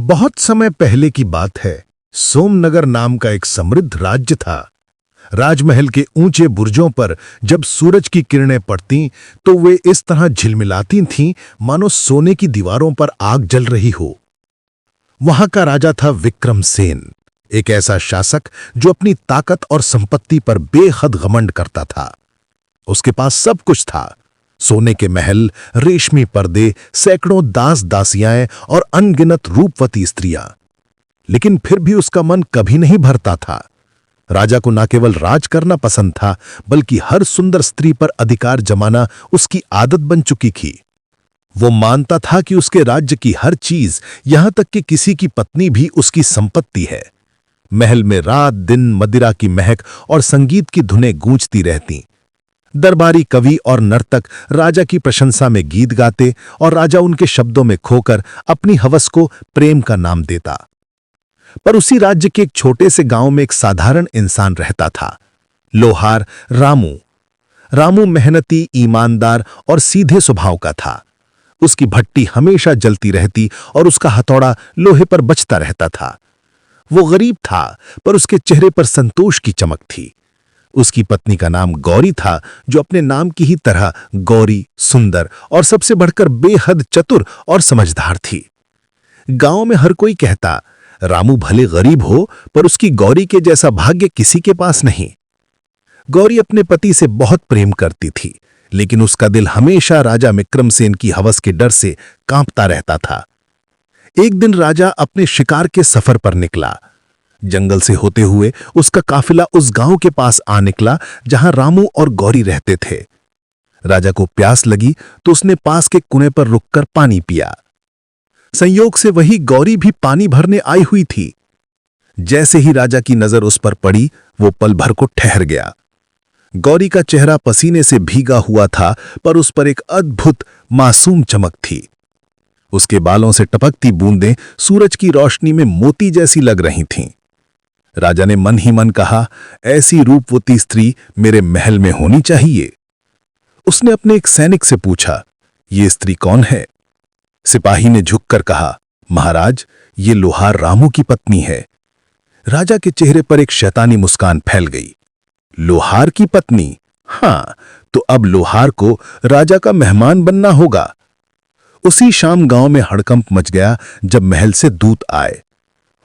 बहुत समय पहले की बात है। सोमनगर नाम का एक समृद्ध राज्य था। राजमहल के ऊंचे बुर्जों पर जब सूरज की किरणें पड़तीं तो वे इस तरह झिलमिलाती थीं मानो सोने की दीवारों पर आग जल रही हो। वहां का राजा था विक्रमसेन, एक ऐसा शासक जो अपनी ताकत और संपत्ति पर बेहद घमंड करता था। उसके पास सब कुछ था, सोने के महल, रेशमी पर्दे, सैकड़ों दास दासियां और अनगिनत रूपवती स्त्रियां। लेकिन फिर भी उसका मन कभी नहीं भरता था। राजा को न केवल राज करना पसंद था, बल्कि हर सुंदर स्त्री पर अधिकार जमाना उसकी आदत बन चुकी थी। वो मानता था कि उसके राज्य की हर चीज, यहां तक कि किसी की पत्नी भी उसकी संपत्ति है। महल में रात दिन मदिरा की महक और संगीत की धुनें गूंजती रहतीं। दरबारी कवि और नर्तक राजा की प्रशंसा में गीत गाते और राजा उनके शब्दों में खोकर अपनी हवस को प्रेम का नाम देता। पर उसी राज्य के एक छोटे से गांव में एक साधारण इंसान रहता था, लोहार रामू। रामू मेहनती, ईमानदार और सीधे स्वभाव का था। उसकी भट्टी हमेशा जलती रहती और उसका हथौड़ा लोहे पर बचता रहता था। वो गरीब था, पर उसके चेहरे पर संतोष की चमक थी। उसकी पत्नी का नाम गौरी था, जो अपने नाम की ही तरह गौरी, सुंदर और सबसे बढ़कर बेहद चतुर और समझदार थी। गांव में हर कोई कहता, रामू भले गरीब हो, पर उसकी गौरी के जैसा भाग्य किसी के पास नहीं। गौरी अपने पति से बहुत प्रेम करती थी, लेकिन उसका दिल हमेशा राजा विक्रमसेन की हवस के डर से कांपता रहता था। एक दिन राजा अपने शिकार के सफर पर निकला। जंगल से होते हुए उसका काफिला उस गांव के पास आ निकला जहां रामू और गौरी रहते थे। राजा को प्यास लगी तो उसने पास के कुएं पर रुककर पानी पिया। संयोग से वही गौरी भी पानी भरने आई हुई थी। जैसे ही राजा की नजर उस पर पड़ी, वो पल भर को ठहर गया। गौरी का चेहरा पसीने से भीगा हुआ था, पर उस पर एक अद्भुत मासूम चमक थी। उसके बालों से टपकती बूंदें सूरज की रोशनी में मोती जैसी लग रही थीं। राजा ने मन ही मन कहा, ऐसी रूपवती स्त्री मेरे महल में होनी चाहिए। उसने अपने एक सैनिक से पूछा, ये स्त्री कौन है? सिपाही ने झुककर कहा, महाराज, ये लोहार रामू की पत्नी है। राजा के चेहरे पर एक शैतानी मुस्कान फैल गई। लोहार की पत्नी? हां, तो अब लोहार को राजा का मेहमान बनना होगा। उसी शाम गांव में हड़कंप मच गया जब महल से दूत आए।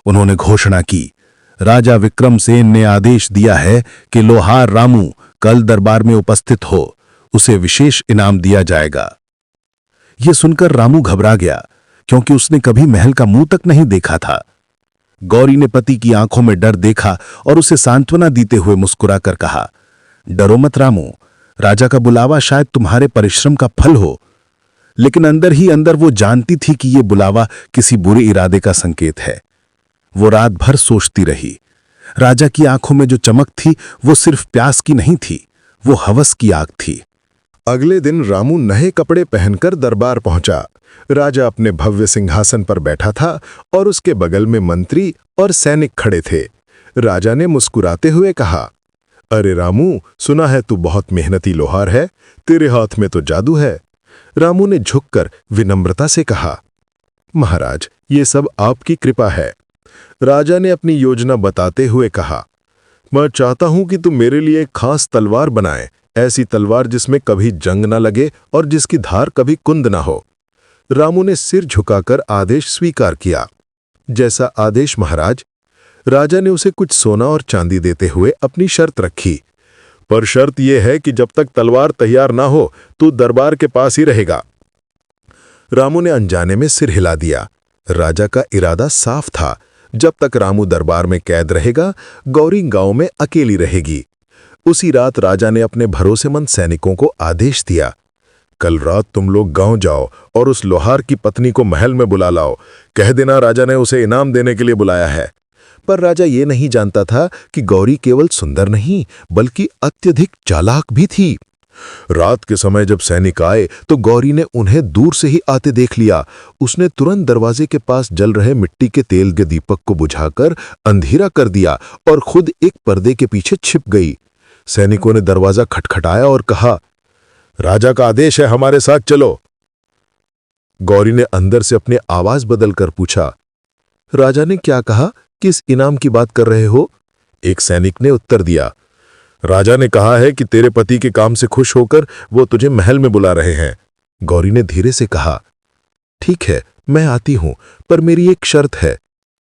उन्होंने घोषणा की, राजा विक्रमसेन ने आदेश दिया है कि लोहार रामू कल दरबार में उपस्थित हो, उसे विशेष इनाम दिया जाएगा। यह सुनकर रामू घबरा गया, क्योंकि उसने कभी महल का मुंह तक नहीं देखा था। गौरी ने पति की आंखों में डर देखा और उसे सांत्वना देते हुए मुस्कुराकर कहा, डरो मत रामू, राजा का बुलावा शायद तुम्हारे परिश्रम का फल हो। लेकिन अंदर ही अंदर वो जानती थी कि यह बुलावा किसी बुरे इरादे का संकेत है। वो रात भर सोचती रही। राजा की आंखों में जो चमक थी, वो सिर्फ प्यास की नहीं थी, वो हवस की आग थी। अगले दिन रामू नए कपड़े पहनकर दरबार पहुंचा। राजा अपने भव्य सिंहासन पर बैठा था और उसके बगल में मंत्री और सैनिक खड़े थे। राजा ने मुस्कुराते हुए कहा, अरे रामू, सुना है तू बहुत मेहनती लोहार है, तेरे हाथ में तो जादू है। रामू ने झुककर विनम्रता से कहा, महाराज, ये सब आपकी कृपा है। राजा ने अपनी योजना बताते हुए कहा, मैं चाहता हूं कि तुम मेरे लिए एक खास तलवार बनाए, ऐसी तलवार जिसमें कभी जंग न लगे और जिसकी धार कभी कुंद न हो। रामू ने सिर झुकाकर आदेश स्वीकार किया। जैसा आदेश महाराज। राजा ने उसे कुछ सोना और चांदी देते हुए अपनी शर्त रखी, पर शर्त यह है कि जब तक तलवार तैयार ना हो तू दरबार के पास ही रहेगा। रामू ने अनजाने में सिर हिला दिया। राजा का इरादा साफ था, जब तक रामू दरबार में कैद रहेगा, गौरी गांव में अकेली रहेगी। उसी रात राजा ने अपने भरोसेमंद सैनिकों को आदेश दिया, कल रात तुम लोग गांव जाओ और उस लोहार की पत्नी को महल में बुला लाओ। कह देना राजा ने उसे इनाम देने के लिए बुलाया है। पर राजा ये नहीं जानता था कि गौरी केवल सुंदर नहीं, बल्कि अत्यधिक चालाक भी थी। रात के समय जब सैनिक आए तो गौरी ने उन्हें दूर से ही आते देख लिया। उसने तुरंत दरवाजे के पास जल रहे मिट्टी के तेल के दीपक को बुझाकर अंधेरा कर दिया और खुद एक पर्दे के पीछे छिप गई। सैनिकों ने दरवाजा खटखटाया और कहा, राजा का आदेश है, हमारे साथ चलो। गौरी ने अंदर से अपनी आवाज बदलकर पूछा, राजा ने क्या कहा? किस इनाम की बात कर रहे हो? एक सैनिक ने उत्तर दिया, राजा ने कहा है कि तेरे पति के काम से खुश होकर वो तुझे महल में बुला रहे हैं। गौरी ने धीरे से कहा, ठीक है, मैं आती हूं, पर मेरी एक शर्त है।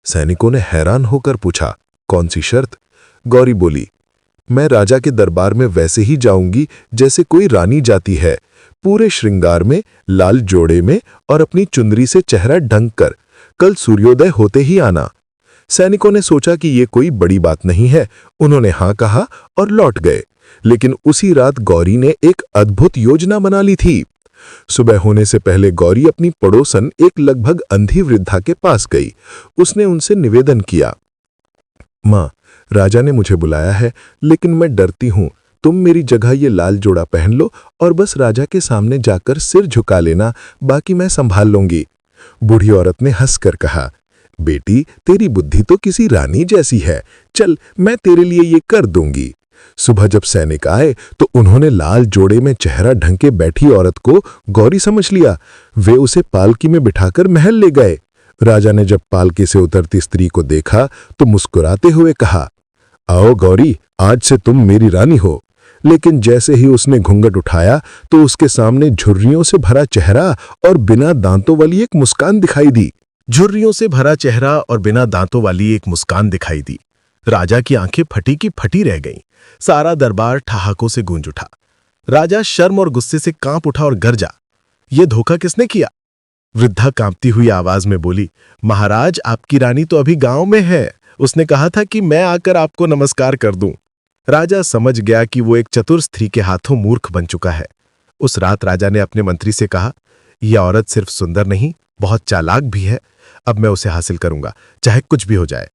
सैनिकों ने हैरान होकर पूछा, कौन सी शर्त? गौरी बोली, मैं राजा के दरबार में वैसे ही जाऊंगी जैसे कोई रानी जाती है, पूरे श्रृंगार में, लाल जोड़े में और अपनी चुंदरी से चेहरा ढंक कर। कल सूर्योदय होते ही आना। सैनिकों ने सोचा कि ये कोई बड़ी बात नहीं है। उन्होंने हां कहा और लौट गए। लेकिन उसी रात गौरी ने एक अद्भुत योजना बना ली थी। सुबह होने से पहले गौरी अपनी पड़ोसन एक लगभग अंधी वृद्धा के पास गई। उसने उनसे निवेदन किया, माँ, राजा ने मुझे बुलाया है, लेकिन मैं डरती हूं। तुम मेरी जगह ये लाल जोड़ा पहन लो और बस राजा के सामने जाकर सिर झुका लेना, बाकी मैं संभाल लूंगी। बूढ़ी औरत ने हंसकर कहा, बेटी, तेरी बुद्धि तो किसी रानी जैसी है। चल, मैं तेरे लिए ये कर दूंगी। सुबह जब सैनिक आए तो उन्होंने लाल जोड़े में चेहरा ढंके बैठी औरत को गौरी समझ लिया। वे उसे पालकी में बिठाकर महल ले गए। राजा ने जब पालकी से उतरती स्त्री को देखा तो मुस्कुराते हुए कहा, आओ गौरी, आज से तुम मेरी रानी हो। लेकिन जैसे ही उसने घूंघट उठाया तो उसके सामने झुर्रियों से भरा चेहरा और बिना दांतों वाली एक मुस्कान दिखाई दी। झुर्रियों से भरा चेहरा और बिना दांतों वाली एक मुस्कान दिखाई दी। राजा की आंखें फटी की फटी रह गईं। सारा दरबार ठहाकों से गूंज उठा। राजा शर्म और गुस्से से कांप उठा और गरजा, ये धोखा किसने किया? वृद्धा कांपती हुई आवाज में बोली, महाराज, आपकी रानी तो अभी गांव में है। उसने कहा था कि मैं आकर आपको नमस्कार कर दूं। राजा समझ गया कि वो एक चतुर स्त्री के हाथों मूर्ख बन चुका है। उस रात राजा ने अपने मंत्री से कहा, यह औरत सिर्फ सुंदर नहीं, बहुत चालाक भी है। अब मैं उसे हासिल करूंगा, चाहे कुछ भी हो जाए।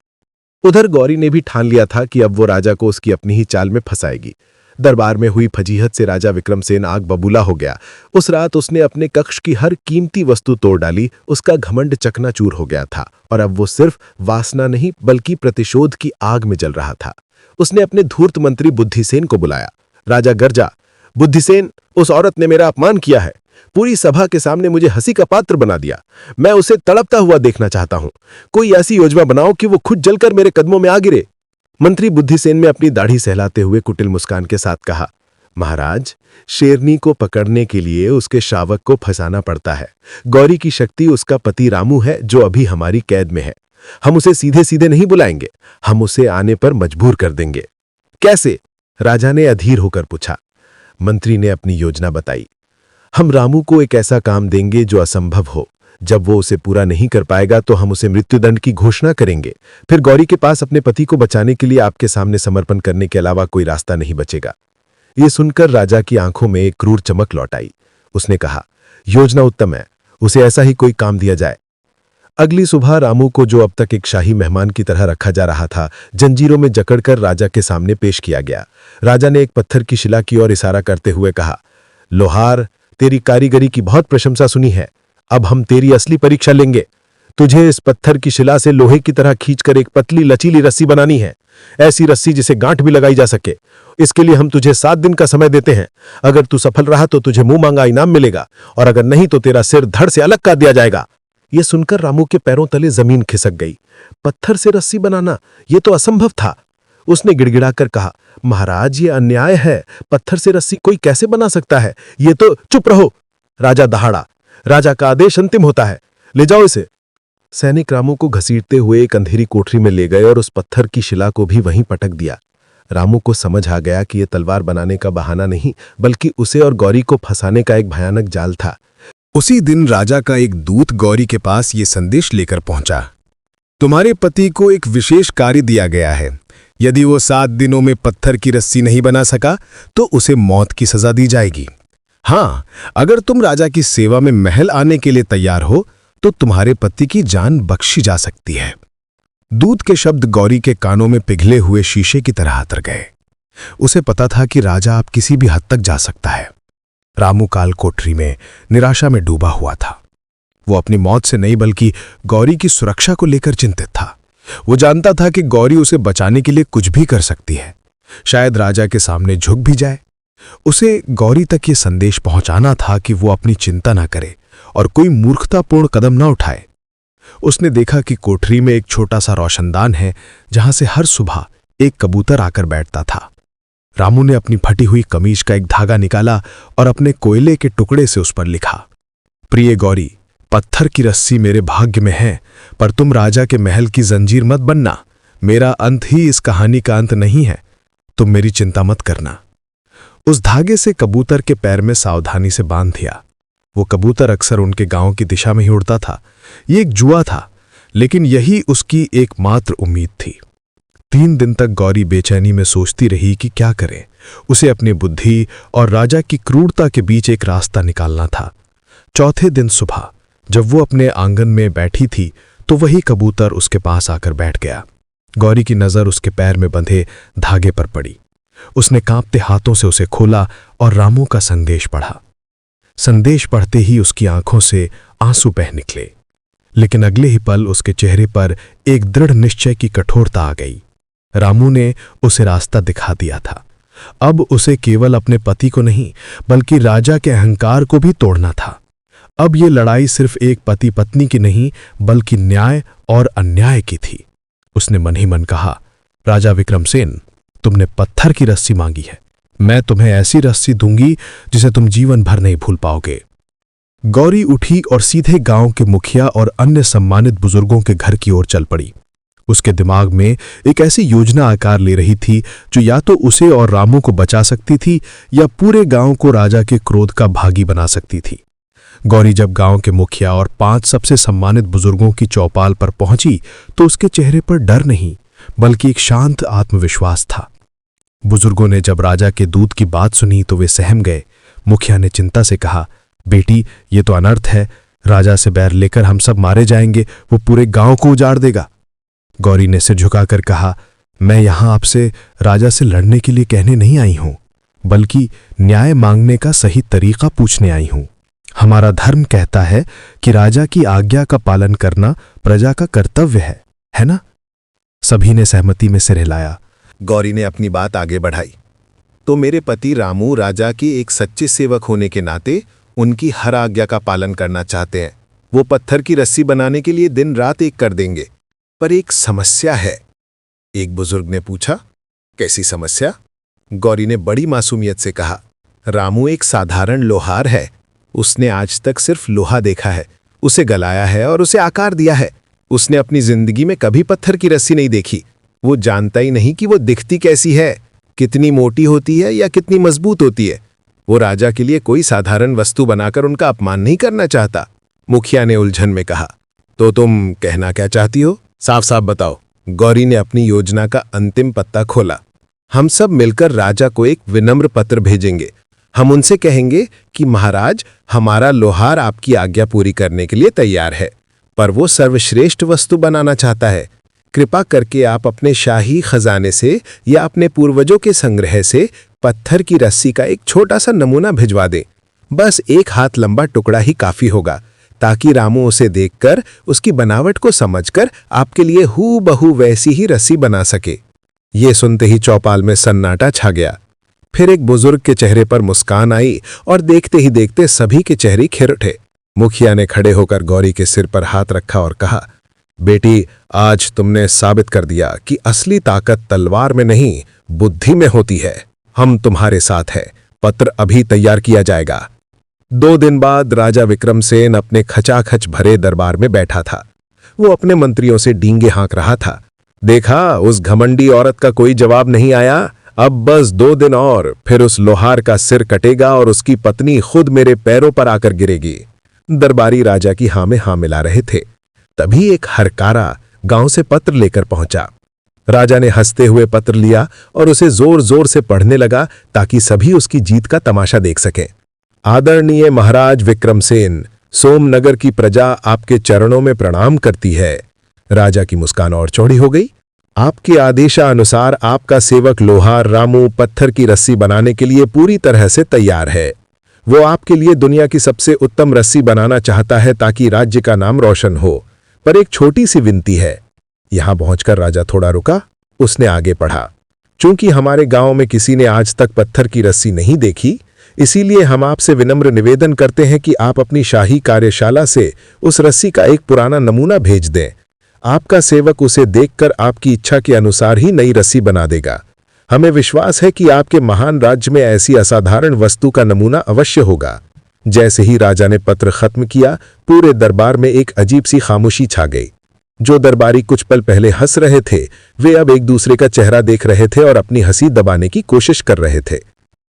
उधर गौरी ने भी ठान लिया था कि अब वो राजा को उसकी अपनी ही चाल में फंसाएगी। दरबार में हुई फजीहत से राजा विक्रमसेन आग बबूला हो गया। उस रात उसने अपने कक्ष की हर कीमती वस्तु तोड़ डाली। उसका घमंड चकनाचूर हो गया था और अब वो सिर्फ वासना नहीं बल्कि प्रतिशोध की आग में जल रहा था। उसने अपने धूर्त मंत्री बुद्धिसेन को बुलाया। राजा गरजा, बुद्धिसेन, उस औरत ने मेरा अपमान किया है। पूरी सभा के सामने मुझे हंसी का पात्र बना दिया। मैं उसे तड़पता हुआ देखना चाहता हूं। कोई ऐसी योजना बनाओ कि वो खुद जलकर मेरे कदमों में आ गिरे। मंत्री बुद्धिसेन ने अपनी दाढ़ी सहलाते हुए कुटिल मुस्कान के साथ कहा, महाराज, शेरनी को पकड़ने के लिए उसके शावक को फंसाना पड़ता है। गौरी की शक्ति उसका पति रामू है, जो अभी हमारी कैद में है। हम उसे सीधे सीधे नहीं बुलाएंगे, हम उसे आने पर मजबूर कर देंगे। कैसे? राजा ने अधीर होकर पूछा। मंत्री ने अपनी योजना बताई। हम रामू को एक ऐसा काम देंगे जो असंभव हो। जब वो उसे पूरा नहीं कर पाएगा तो हम उसे मृत्युदंड की घोषणा करेंगे। फिर गौरी के पास अपने पति को बचाने के लिए आपके सामने समर्पण करने के अलावा कोई रास्ता नहीं बचेगा। ये सुनकर राजा की आंखों में एक क्रूर चमक लौट आई। उसने कहा, योजना उत्तम है, उसे ऐसा ही कोई काम दिया जाए। अगली सुबह रामू को, जो अब तक एक शाही मेहमान की तरह रखा जा रहा था, जंजीरों में जकड़कर राजा के सामने पेश किया गया। राजा ने एक पत्थर की शिला की ओर इशारा करते हुए कहा, लोहार, तेरी कारीगरी की बहुत प्रशंसा सुनी है। अब हम तेरी असली परीक्षा लेंगे। तुझे इस पत्थर की शिला से लोहे की तरह खींचकर एक पतली लचीली रस्सी बनानी है, ऐसी रस्सी जिसे गांठ भी लगाई जा सके। इसके लिए हम तुझे 7 दिन का समय देते हैं। अगर तू सफल रहा तो तुझे मुंह मांगा इनाम मिलेगा, और अगर नहीं तो तेरा सिर धड़ से अलग कर दिया जाएगा। यह सुनकर रामू के पैरों तले जमीन खिसक गई। पत्थर से रस्सी बनाना, यह तो असंभव था। उसने गिड़गिड़ाकर कहा, महाराज, ये अन्याय है। पत्थर से रस्सी कोई कैसे बना सकता है? ये तो। चुप रहो! राजा दहाड़ा। राजा का आदेश अंतिम होता है, ले जाओ इसे। सैनिक रामू को घसीटते हुए एक अंधेरी कोठरी में ले गए और उस पत्थर की शिला को भी वहीं पटक दिया। रामू को समझ आ गया कि यह तलवार बनाने का बहाना नहीं, बल्कि उसे और गौरी को फंसाने का एक भयानक जाल था। उसी दिन राजा का एक दूत गौरी के पास ये संदेश लेकर पहुंचा, तुम्हारे पति को एक विशेष कार्य दिया गया है। यदि वो 7 दिनों में पत्थर की रस्सी नहीं बना सका तो उसे मौत की सजा दी जाएगी। हाँ, अगर तुम राजा की सेवा में महल आने के लिए तैयार हो तो तुम्हारे पति की जान बख्शी जा सकती है। दूत के शब्द गौरी के कानों में पिघले हुए शीशे की तरह उतर गए। उसे पता था कि राजा अब किसी भी हद तक जा सकता है। रामू काल कोठरी में निराशा में डूबा हुआ था। वो अपनी मौत से नहीं बल्कि गौरी की सुरक्षा को लेकर चिंतित था। वो जानता था कि गौरी उसे बचाने के लिए कुछ भी कर सकती है, शायद राजा के सामने झुक भी जाए। उसे गौरी तक ये संदेश पहुंचाना था कि वो अपनी चिंता ना करे और कोई मूर्खतापूर्ण कदम ना उठाए। उसने देखा कि कोठरी में एक छोटा सा रोशनदान है जहां से हर सुबह एक कबूतर आकर बैठता था। रामू ने अपनी फटी हुई कमीज का एक धागा निकाला और अपने कोयले के टुकड़े से उस पर लिखा, प्रिय गौरी, पत्थर की रस्सी मेरे भाग्य में है, पर तुम राजा के महल की जंजीर मत बनना। मेरा अंत ही इस कहानी का अंत नहीं है, तुम मेरी चिंता मत करना। उस धागे से कबूतर के पैर में सावधानी से बांध दिया। वो कबूतर अक्सर उनके गांव की दिशा में ही उड़ता था। ये एक जुआ था, लेकिन यही उसकी एकमात्र उम्मीद थी। 3 दिन तक गौरी बेचैनी में सोचती रही कि क्या करे। उसे अपनी बुद्धि और राजा की क्रूरता के बीच एक रास्ता निकालना था। चौथे दिन सुबह जब वो अपने आंगन में बैठी थी तो वही कबूतर उसके पास आकर बैठ गया। गौरी की नजर उसके पैर में बंधे धागे पर पड़ी। उसने कांपते हाथों से उसे खोला और रामू का संदेश पढ़ा। संदेश पढ़ते ही उसकी आंखों से आंसू बह निकले, लेकिन अगले ही पल उसके चेहरे पर एक दृढ़ निश्चय की कठोरता आ गई। रामू ने उसे रास्ता दिखा दिया था। अब उसे केवल अपने पति को नहीं बल्कि राजा के अहंकार को भी तोड़ना था। अब ये लड़ाई सिर्फ एक पति पत्नी की नहीं बल्कि न्याय और अन्याय की थी। उसने मन ही मन कहा, राजा विक्रमसेन, तुमने पत्थर की रस्सी मांगी है, मैं तुम्हें ऐसी रस्सी दूंगी जिसे तुम जीवन भर नहीं भूल पाओगे। गौरी उठी और सीधे गांव के मुखिया और अन्य सम्मानित बुजुर्गों के घर की ओर चल पड़ी। उसके दिमाग में एक ऐसी योजना आकार ले रही थी जो या तो उसे और रामू को बचा सकती थी या पूरे गांव को राजा के क्रोध का भागी बना सकती थी। गौरी जब गांव के मुखिया और 5 सबसे सम्मानित बुजुर्गों की चौपाल पर पहुंची तो उसके चेहरे पर डर नहीं बल्कि एक शांत आत्मविश्वास था। बुजुर्गों ने जब राजा के दूत की बात सुनी तो वे सहम गए। मुखिया ने चिंता से कहा, बेटी, ये तो अनर्थ है। राजा से बैर लेकर हम सब मारे जाएंगे, वो पूरे गांव को उजाड़ देगा। गौरी ने सिर झुकाकर कहा, मैं यहां आपसे राजा से लड़ने के लिए कहने नहीं आई हूं, बल्कि न्याय मांगने का सही तरीका पूछने आई हूं। हमारा धर्म कहता है कि राजा की आज्ञा का पालन करना प्रजा का कर्तव्य है ना? सभी ने सहमति में सिर हिलाया। गौरी ने अपनी बात आगे बढ़ाई, तो मेरे पति रामू राजा की एक सच्चे सेवक होने के नाते उनकी हर आज्ञा का पालन करना चाहते हैं। वो पत्थर की रस्सी बनाने के लिए दिन रात एक कर देंगे, पर एक समस्या है। एक बुजुर्ग ने पूछा, कैसी समस्या? गौरी ने बड़ी मासूमियत से कहा, रामू एक साधारण लोहार है। उसने आज तक सिर्फ लोहा देखा है, उसे गलाया है और उसे आकार दिया है। उसने अपनी जिंदगी में कभी पत्थर की रस्सी नहीं देखी। वो जानता ही नहीं कि वो दिखती कैसी है, कितनी मोटी होती है या कितनी मजबूत होती है। वो राजा के लिए कोई साधारण वस्तु बनाकर उनका अपमान नहीं करना चाहता। मुखिया ने उलझन में कहा, तो तुम कहना क्या चाहती हो? साफ साफ बताओ। गौरी ने अपनी योजना का अंतिम पत्ता खोला। हम सब मिलकर राजा को एक विनम्र पत्र भेजेंगे। हम उनसे कहेंगे कि महाराज, हमारा लोहार आपकी आज्ञा पूरी करने के लिए तैयार है, पर वो सर्वश्रेष्ठ वस्तु बनाना चाहता है। कृपा करके आप अपने शाही खजाने से या अपने पूर्वजों के संग्रह से पत्थर की रस्सी का एक छोटा सा नमूना भिजवा दें। बस 1 हाथ लंबा टुकड़ा ही काफी होगा, ताकि रामू उसे देखकर उसकी बनावट को समझकर आपके लिए हूबहू वैसी ही रस्सी बना सके। ये सुनते ही चौपाल में सन्नाटा छा गया। फिर एक बुजुर्ग के चेहरे पर मुस्कान आई और देखते ही देखते सभी के चेहरे खिल उठे। मुखिया ने खड़े होकर गौरी के सिर पर हाथ रखा और कहा, बेटी, आज तुमने साबित कर दिया कि असली ताकत तलवार में नहीं बुद्धि में होती है। हम तुम्हारे साथ हैं। पत्र अभी तैयार किया जाएगा। 2 दिन बाद राजा विक्रमसेन अपने खचाखच भरे दरबार में बैठा था। वो अपने मंत्रियों से डींगे हाँक रहा था। देखा, उस घमंडी औरत का कोई जवाब नहीं आया। अब बस 2 दिन और, फिर उस लोहार का सिर कटेगा और उसकी पत्नी खुद मेरे पैरों पर आकर गिरेगी। दरबारी राजा की हाँ में हाँ मिला रहे थे। तभी एक हरकारा गांव से पत्र लेकर पहुंचा। राजा ने हंसते हुए पत्र लिया और उसे जोर जोर से पढ़ने लगा ताकि सभी उसकी जीत का तमाशा देख सकें। आदरणीय महाराज विक्रमसेन, सोमनगर की प्रजा आपके चरणों में प्रणाम करती है। राजा की मुस्कान और चौड़ी हो गई। आपके आदेशानुसार आपका सेवक लोहार रामू पत्थर की रस्सी बनाने के लिए पूरी तरह से तैयार है। वो आपके लिए दुनिया की सबसे उत्तम रस्सी बनाना चाहता है ताकि राज्य का नाम रोशन हो। पर एक छोटी सी विनती है। यहां पहुंचकर राजा थोड़ा रुका। उसने आगे पढ़ा, चूंकि हमारे गांव में किसी ने आज तक पत्थर की रस्सी नहीं देखी, इसीलिए हम आपसे विनम्र निवेदन करते हैं कि आप अपनी शाही कार्यशाला से उस रस्सी का एक पुराना नमूना भेज दें। आपका सेवक उसे देखकर आपकी इच्छा के अनुसार ही नई रस्सी बना देगा। हमें विश्वास है कि आपके महान राज्य में ऐसी असाधारण वस्तु का नमूना अवश्य होगा। जैसे ही राजा ने पत्र खत्म किया, पूरे दरबार में एक अजीब सी खामोशी छा गई। जो दरबारी कुछ पल पहले हंस रहे थे, वे अब एक दूसरे का चेहरा देख रहे थे और अपनी हंसी दबाने की कोशिश कर रहे थे।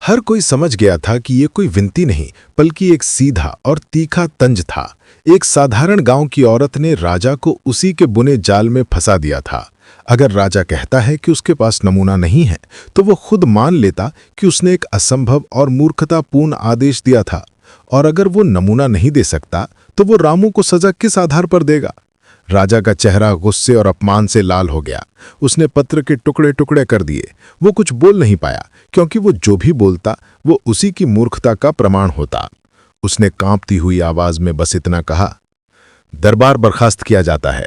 हर कोई समझ गया था कि ये कोई विनती नहीं, बल्कि एक सीधा और तीखा तंज था। एक साधारण गांव की औरत ने राजा को उसी के बुने जाल में फंसा दिया था। अगर राजा कहता है कि उसके पास नमूना नहीं है, तो वो खुद मान लेता कि उसने एक असंभव और मूर्खतापूर्ण आदेश दिया था। और अगर वो नमूना नहीं दे सकता, तो वो रामू को सजा किस आधार पर देगा? राजा का चेहरा गुस्से और अपमान से लाल हो गया। उसने पत्र के टुकड़े टुकड़े कर दिए। वो कुछ बोल नहीं पाया, क्योंकि वो जो भी बोलता वो उसी की मूर्खता का प्रमाण होता। उसने कांपती हुई आवाज में बस इतना कहा, दरबार बर्खास्त किया जाता है।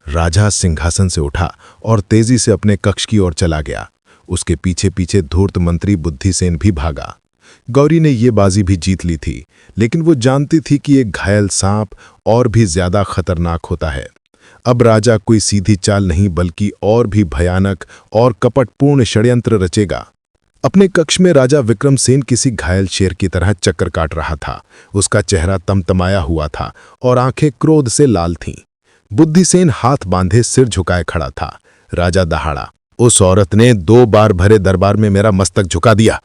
राजा सिंहासन से उठा और तेजी से अपने कक्ष की ओर चला गया। उसके पीछे पीछे धूर्त मंत्री बुद्धिसेन भी भागा। गौरी ने ये बाजी भी जीत ली थी, लेकिन वो जानती थी कि एक घायल सांप और भी ज्यादा खतरनाक होता है। अब राजा कोई सीधी चाल नहीं, बल्कि और भी भयानक और कपटपूर्ण षड्यंत्र रचेगा। अपने कक्ष में राजा विक्रमसेन किसी घायल शेर की तरह चक्कर काट रहा था। उसका चेहरा तमतमाया हुआ था और आंखें क्रोध से लाल थीं। बुद्धिसेन हाथ बांधे सिर झुकाए खड़ा था। राजा दहाड़ा, उस औरत ने 2 बार भरे दरबार में मेरा मस्तक झुका दिया।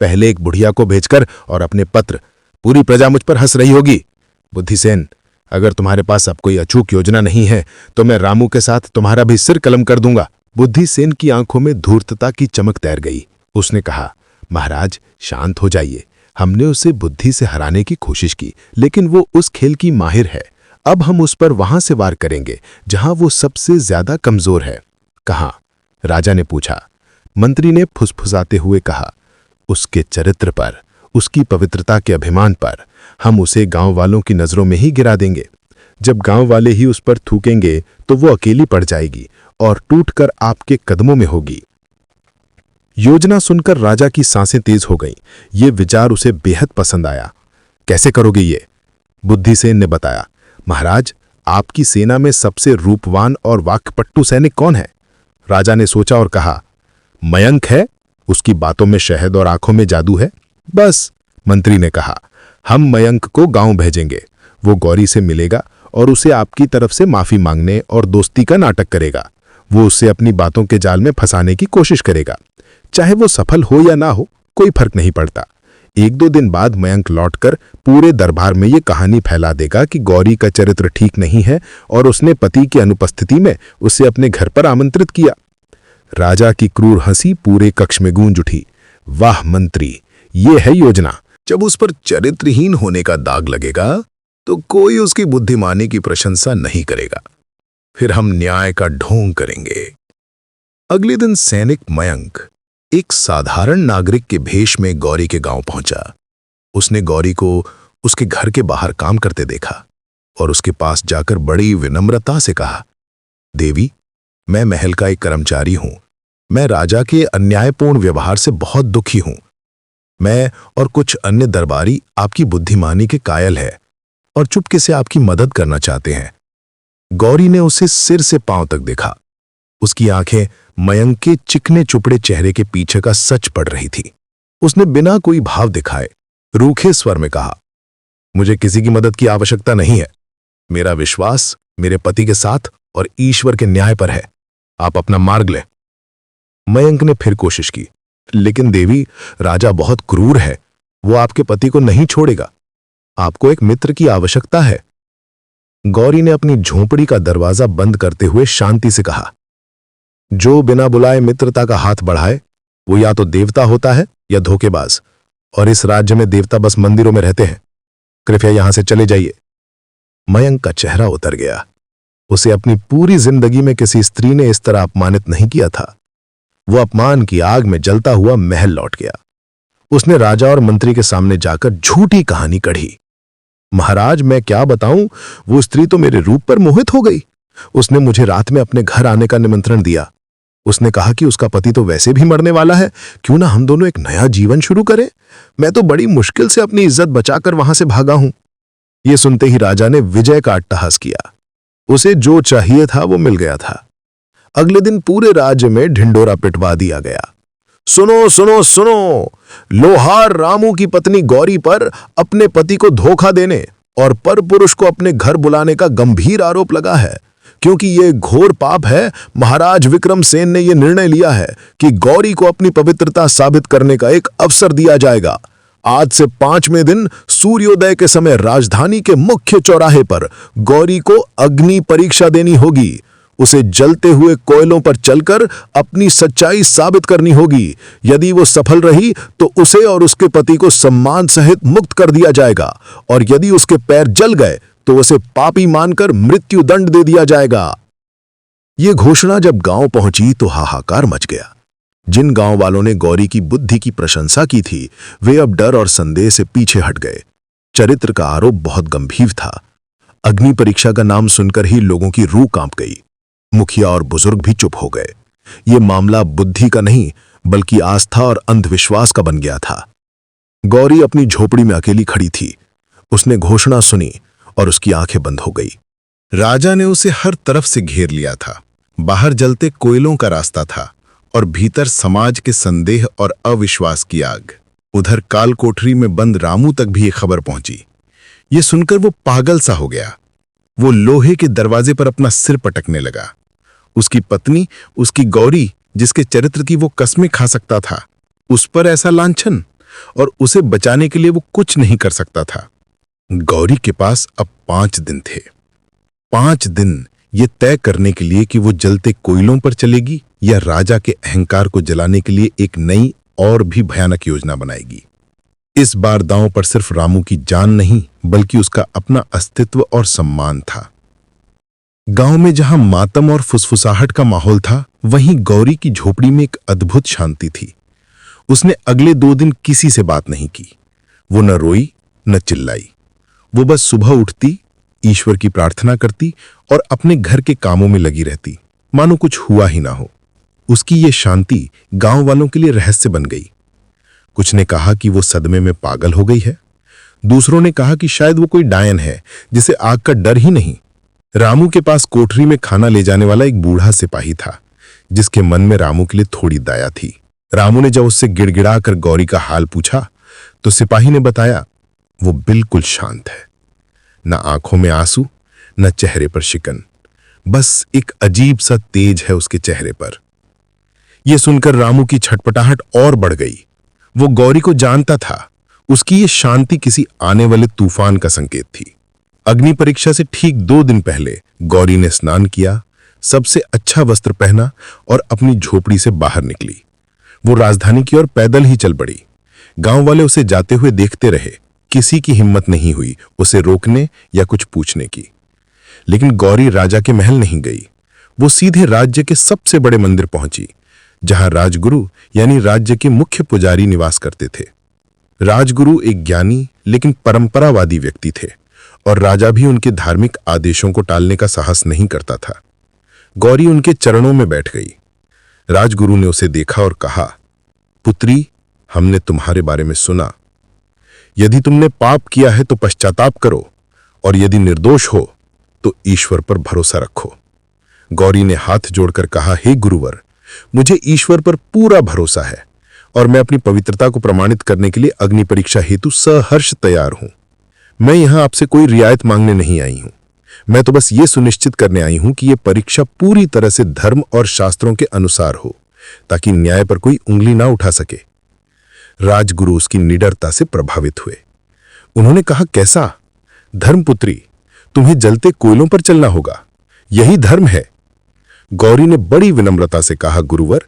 पहले एक बुढ़िया को भेजकर और अपने पत्र। पूरी प्रजा मुझ पर हंस रही होगी। बुद्धिसेन, अगर तुम्हारे पास अब कोई अचूक योजना नहीं है, तो मैं रामू के साथ तुम्हारा भी सिर कलम कर दूंगा। बुद्धिसेन की आंखों में धूर्तता की चमक तैर गई। उसने कहा, महाराज शांत हो जाइए। हमने उसे बुद्धि से हराने की कोशिश की, लेकिन वो उस खेल की माहिर है। अब हम उस पर वहां से वार करेंगे जहां वो सबसे ज्यादा कमजोर है। कहाँ? राजा ने पूछा। मंत्री ने फुसफुसाते हुए कहा, उसके चरित्र पर, उसकी पवित्रता के अभिमान पर। हम उसे गांव वालों की नजरों में ही गिरा देंगे। जब गांव वाले ही उस पर थूकेंगे तो वो अकेली पड़ जाएगी और टूटकर आपके कदमों में होगी। योजना सुनकर राजा की सांसें तेज हो गईं। ये विचार उसे बेहद पसंद आया। कैसे करोगे ये? बुद्धिसेन ने बताया। महाराज, आपकी सेना में सबसे रूपवान और वाक्पटु सैनिक कौन है? राजा ने सोचा और कहा, मयंक है। उसकी बातों में शहद और आंखों में जादू है। बस, मंत्री ने कहा, हम मयंक को गांव भेजेंगे। वो गौरी से मिलेगा और उसे आपकी तरफ से माफी मांगने और दोस्ती का नाटक करेगा। वो उसे अपनी बातों के जाल में फंसाने की कोशिश करेगा। चाहे वो सफल हो या ना हो, कोई फर्क नहीं पड़ता। 1-2 दिन बाद मयंक लौटकर पूरे दरबार में ये कहानी फैला देगा कि गौरी का चरित्र ठीक नहीं है और उसने पति की अनुपस्थिति में उसे अपने घर पर आमंत्रित किया। राजा की क्रूर हंसी पूरे कक्ष में गूंज उठी। वाह मंत्री, ये है योजना। जब उस पर चरित्रहीन होने का दाग लगेगा, तो कोई उसकी बुद्धिमानी की प्रशंसा नहीं करेगा। फिर हम न्याय का ढोंग करेंगे। अगले दिन सैनिक मयंक एक साधारण नागरिक के भेष में गौरी के गांव पहुंचा। उसने गौरी को उसके घर के बाहर काम करते देखा और उसके पास जाकर बड़ी विनम्रता से कहा, देवी, मैं महल का एक कर्मचारी हूं। मैं राजा के अन्यायपूर्ण व्यवहार से बहुत दुखी हूं। मैं और कुछ अन्य दरबारी आपकी बुद्धिमानी के कायल है और चुपके से आपकी मदद करना चाहते हैं। गौरी ने उसे सिर से पांव तक देखा। उसकी आंखें मयंक के चिकने चुपड़े चेहरे के पीछे का सच पढ़ रही थी। उसने बिना कोई भाव दिखाए रूखे स्वर में कहा, मुझे किसी की मदद की आवश्यकता नहीं है। मेरा विश्वास मेरे पति के साथ और ईश्वर के न्याय पर है। आप अपना मार्ग लें। मयंक ने फिर कोशिश की, लेकिन देवी, राजा बहुत क्रूर है। वो आपके पति को नहीं छोड़ेगा। आपको एक मित्र की आवश्यकता है। गौरी ने अपनी झोंपड़ी का दरवाजा बंद करते हुए शांति से कहा, जो बिना बुलाए मित्रता का हाथ बढ़ाए, वो या तो देवता होता है या धोखेबाज, और इस राज्य में देवता बस मंदिरों में रहते हैं। कृपया यहां से चले जाइए। मयंक का चेहरा उतर गया। उसे अपनी पूरी जिंदगी में किसी स्त्री ने इस तरह अपमानित नहीं किया था। वो अपमान की आग में जलता हुआ महल लौट गया। उसने राजा और मंत्री के सामने जाकर झूठी कहानी कढ़ी। महाराज, मैं क्या बताऊं, वो स्त्री तो मेरे रूप पर मोहित हो गई। उसने मुझे रात में अपने घर आने का निमंत्रण दिया। उसने कहा कि उसका पति तो वैसे भी मरने वाला है, क्यों ना हम दोनों एक नया जीवन शुरू करें। मैं तो बड़ी मुश्किल से अपनी इज्जत बचाकर वहां से भागा हूं। ये सुनते ही राजा ने विजय का अट्टहास किया। उसे जो चाहिए था वो मिल गया था। अगले दिन पूरे राज्य में ढिंडोरा पिटवा दिया गया। सुनो सुनो सुनो, लोहार रामू की पत्नी गौरी पर अपने पति को धोखा देने और परपुरुष को अपने घर बुलाने का गंभीर आरोप लगा है। क्योंकि ये घोर पाप है, महाराज विक्रमसेन ने यह निर्णय लिया है कि गौरी को अपनी पवित्रता साबित करने का एक अवसर दिया जाएगा। आज से 5वें दिन सूर्योदय के समय राजधानी के मुख्य चौराहे पर गौरी को अग्नि परीक्षा देनी होगी। उसे जलते हुए कोयलों पर चलकर अपनी सच्चाई साबित करनी होगी। यदि वो सफल रही तो उसे और उसके पति को सम्मान सहित मुक्त कर दिया जाएगा, और यदि उसके पैर जल गए तो उसे पापी मानकर मृत्यु दंड दे दिया जाएगा। ये घोषणा जब गांव पहुंची तो हाहाकार मच गया। जिन गांव वालों ने गौरी की बुद्धि की प्रशंसा की थी, वे अब डर और संदेह से पीछे हट गए। चरित्र का आरोप बहुत गंभीर था। अग्नि परीक्षा का नाम सुनकर ही लोगों की रूह कांप गई। मुखिया और बुजुर्ग भी चुप हो गए। ये मामला बुद्धि का नहीं बल्कि आस्था और अंधविश्वास का बन गया था। गौरी अपनी झोपड़ी में अकेली खड़ी थी। उसने घोषणा सुनी और उसकी आंखें बंद हो गई। राजा ने उसे हर तरफ से घेर लिया था। बाहर जलते कोयलों का रास्ता था और भीतर समाज के संदेह और अविश्वास की आग। उधर काल कोठरी में बंद रामू तक भी ये खबर पहुंची। ये सुनकर वो पागल सा हो गया। वो लोहे के दरवाजे पर अपना सिर पटकने लगा। उसकी पत्नी, उसकी गौरी, जिसके चरित्र की वो कस्में खा सकता था, उस पर ऐसा लांछन, और उसे बचाने के लिए वो कुछ नहीं कर सकता था। गौरी के पास अब 5 दिन थे। 5 दिन ये तय करने के लिए कि वो जलते कोयलों पर चलेगी या राजा के अहंकार को जलाने के लिए एक नई और भी भयानक योजना बनाएगी। इस बार दांव पर सिर्फ रामू की जान नहीं बल्कि उसका अपना अस्तित्व और सम्मान था। गांव में जहां मातम और फुसफुसाहट का माहौल था, वहीं गौरी की झोपड़ी में एक अद्भुत शांति थी। उसने अगले 2 दिन किसी से बात नहीं की। वो न रोई न चिल्लाई। वो बस सुबह उठती, ईश्वर की प्रार्थना करती और अपने घर के कामों में लगी रहती, मानो कुछ हुआ ही ना हो। उसकी ये शांति गांव वालों के लिए रहस्य बन गई। कुछ ने कहा कि वो सदमे में पागल हो गई है। दूसरों ने कहा कि शायद वो कोई डायन है जिसे आग का डर ही नहीं। रामू के पास कोठरी में खाना ले जाने वाला एक बूढ़ा सिपाही था, जिसके मन में रामू के लिए थोड़ी दया थी। रामू ने जब उससे गिड़गिड़ाकर गौरी का हाल पूछा तो सिपाही ने बताया, वो बिल्कुल शांत है। न आंखों में आंसू, न चेहरे पर शिकन, बस एक अजीब सा तेज है उसके चेहरे पर। यह सुनकर रामू की छटपटाहट और बढ़ गई। वो गौरी को जानता था। उसकी ये शांति किसी आने वाले तूफान का संकेत थी। अग्नि परीक्षा से ठीक 2 दिन पहले गौरी ने स्नान किया, सबसे अच्छा वस्त्र पहना और अपनी झोपड़ी से बाहर निकली। वो राजधानी की ओर पैदल ही चल पड़ी। गांव वाले उसे जाते हुए देखते रहे। किसी की हिम्मत नहीं हुई उसे रोकने या कुछ पूछने की। लेकिन गौरी राजा के महल नहीं गई। वो सीधे राज्य के सबसे बड़े मंदिर पहुंची, जहां राजगुरु यानी राज्य के मुख्य पुजारी निवास करते थे। राजगुरु एक ज्ञानी लेकिन परंपरावादी व्यक्ति थे और राजा भी उनके धार्मिक आदेशों को टालने का साहस नहीं करता था। गौरी उनके चरणों में बैठ गई। राजगुरु ने उसे देखा और कहा, पुत्री, हमने तुम्हारे बारे में सुना। यदि तुमने पाप किया है तो पश्चाताप करो, और यदि निर्दोष हो तो ईश्वर पर भरोसा रखो। गौरी ने हाथ जोड़कर कहा, हे गुरुवर, मुझे ईश्वर पर पूरा भरोसा है और मैं अपनी पवित्रता को प्रमाणित करने के लिए अग्नि परीक्षा हेतु सहर्ष तैयार हूं। मैं यहां आपसे कोई रियायत मांगने नहीं आई हूं। मैं तो बस ये सुनिश्चित करने आई हूं कि यह परीक्षा पूरी तरह से धर्म और शास्त्रों के अनुसार हो, ताकि न्याय पर कोई उंगली ना उठा सके। राजगुरु उसकी निडरता से प्रभावित हुए। उन्होंने कहा, कैसा? धर्मपुत्री, तुम्हें जलते कोयलों पर चलना होगा, यही धर्म है। गौरी ने बड़ी विनम्रता से कहा, गुरुवर,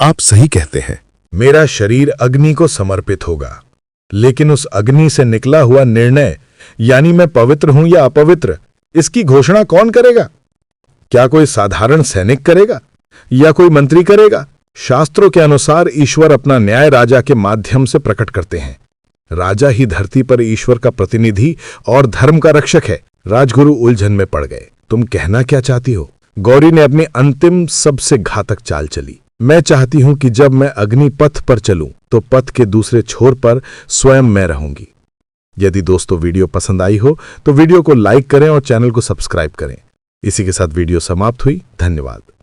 आप सही कहते हैं। मेरा शरीर अग्नि को समर्पित होगा, लेकिन उस अग्नि से निकला हुआ निर्णय, यानी मैं पवित्र हूं या अपवित्र, इसकी घोषणा कौन करेगा? क्या कोई साधारण सैनिक करेगा या कोई मंत्री करेगा? शास्त्रों के अनुसार ईश्वर अपना न्याय राजा के माध्यम से प्रकट करते हैं। राजा ही धरती पर ईश्वर का प्रतिनिधि और धर्म का रक्षक है। राजगुरु उलझन में पड़ गए। तुम कहना क्या चाहती हो? गौरी ने अपनी अंतिम सबसे घातक चाल चली। मैं चाहती हूं कि जब मैं अग्नि पथ पर चलूं तो पथ के दूसरे छोर पर स्वयं मैं रहूंगी। यदि दोस्तों वीडियो पसंद आई हो तो वीडियो को लाइक करें और चैनल को सब्सक्राइब करें। इसी के साथ वीडियो समाप्त हुई। धन्यवाद।